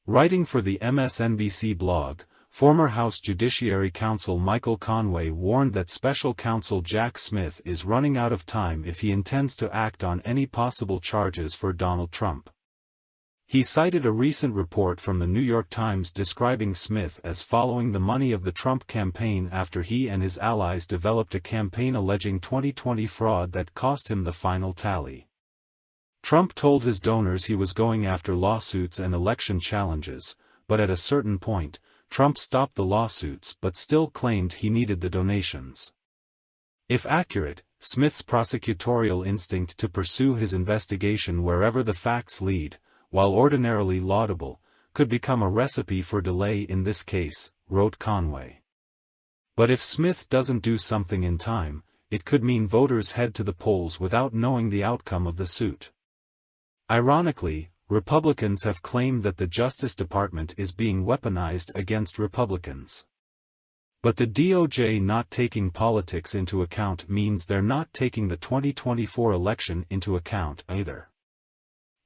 Writing for the MSNBC blog, former House Judiciary counsel Michael Conway warned that special counsel Jack Smith is running out of time if he intends to act on any possible charges for Donald Trump. He cited a recent report from the New York Times describing Smith as following the money of the Trump campaign after he and his allies developed a campaign alleging 2020 fraud that cost him the final tally. Trump told his donors he was going after lawsuits and election challenges, but at a certain point, Trump stopped the lawsuits but still claimed he needed the donations. If accurate, Smith's prosecutorial instinct to pursue his investigation wherever the facts lead, while ordinarily laudable, could become a recipe for delay in this case, wrote Conway. But if Smith doesn't do something in time, it could mean voters head to the polls without knowing the outcome of the suit. Ironically, Republicans have claimed that the Justice Department is being weaponized against Republicans. But the DOJ not taking politics into account means they're not taking the 2024 election into account either.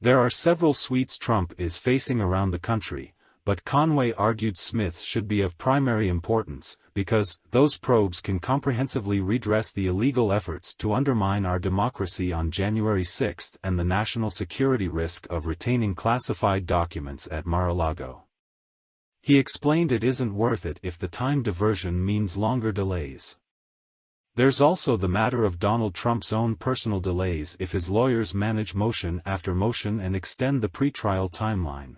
There are several sweeps Trump is facing around the country, but Conway argued Smith should be of primary importance, because those probes can comprehensively redress the illegal efforts to undermine our democracy on January 6 and the national security risk of retaining classified documents at Mar-a-Lago. He explained it isn't worth it if the time diversion means longer delays. There's also the matter of Donald Trump's own personal delays if his lawyers manage motion after motion and extend the pretrial timeline.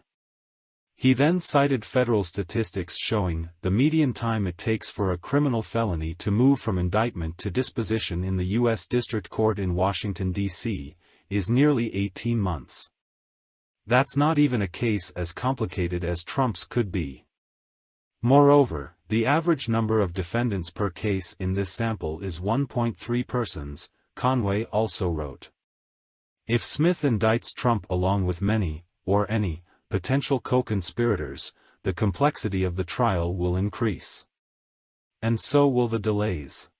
He then cited federal statistics showing the median time it takes for a criminal felony to move from indictment to disposition in the U.S. District Court in Washington, D.C., is nearly 18 months. That's not even a case as complicated as Trump's could be. Moreover, the average number of defendants per case in this sample is 1.3 persons, Conway also wrote. If Smith indicts Trump along with many, or any, potential co-conspirators, the complexity of the trial will increase. And so will the delays.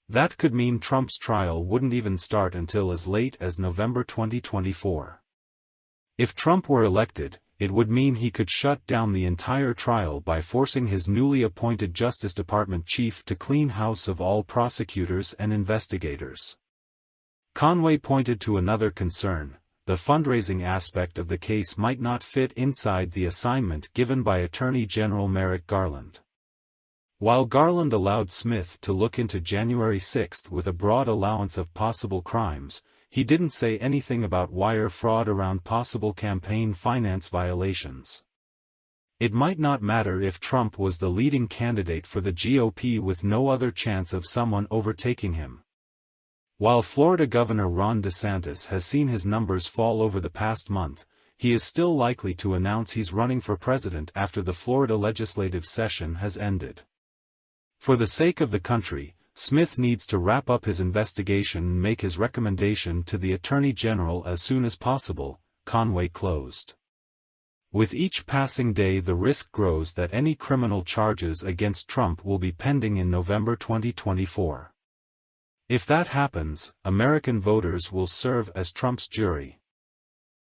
That could mean Trump's trial wouldn't even start until as late as November 2024. If Trump were elected, it would mean he could shut down the entire trial by forcing his newly appointed Justice Department chief to clean house of all prosecutors and investigators. Conway pointed to another concern. The fundraising aspect of the case might not fit inside the assignment given by Attorney General Merrick Garland. While Garland allowed Smith to look into January 6 with a broad allowance of possible crimes, he didn't say anything about wire fraud around possible campaign finance violations. It might not matter if Trump was the leading candidate for the GOP with no other chance of someone overtaking him. While Florida Governor Ron DeSantis has seen his numbers fall over the past month, he is still likely to announce he's running for president after the Florida legislative session has ended. For the sake of the country, Smith needs to wrap up his investigation and make his recommendation to the Attorney General as soon as possible, Conway closed. With each passing day the risk grows that any criminal charges against Trump will be pending in November 2024. If that happens, American voters will serve as Trump's jury.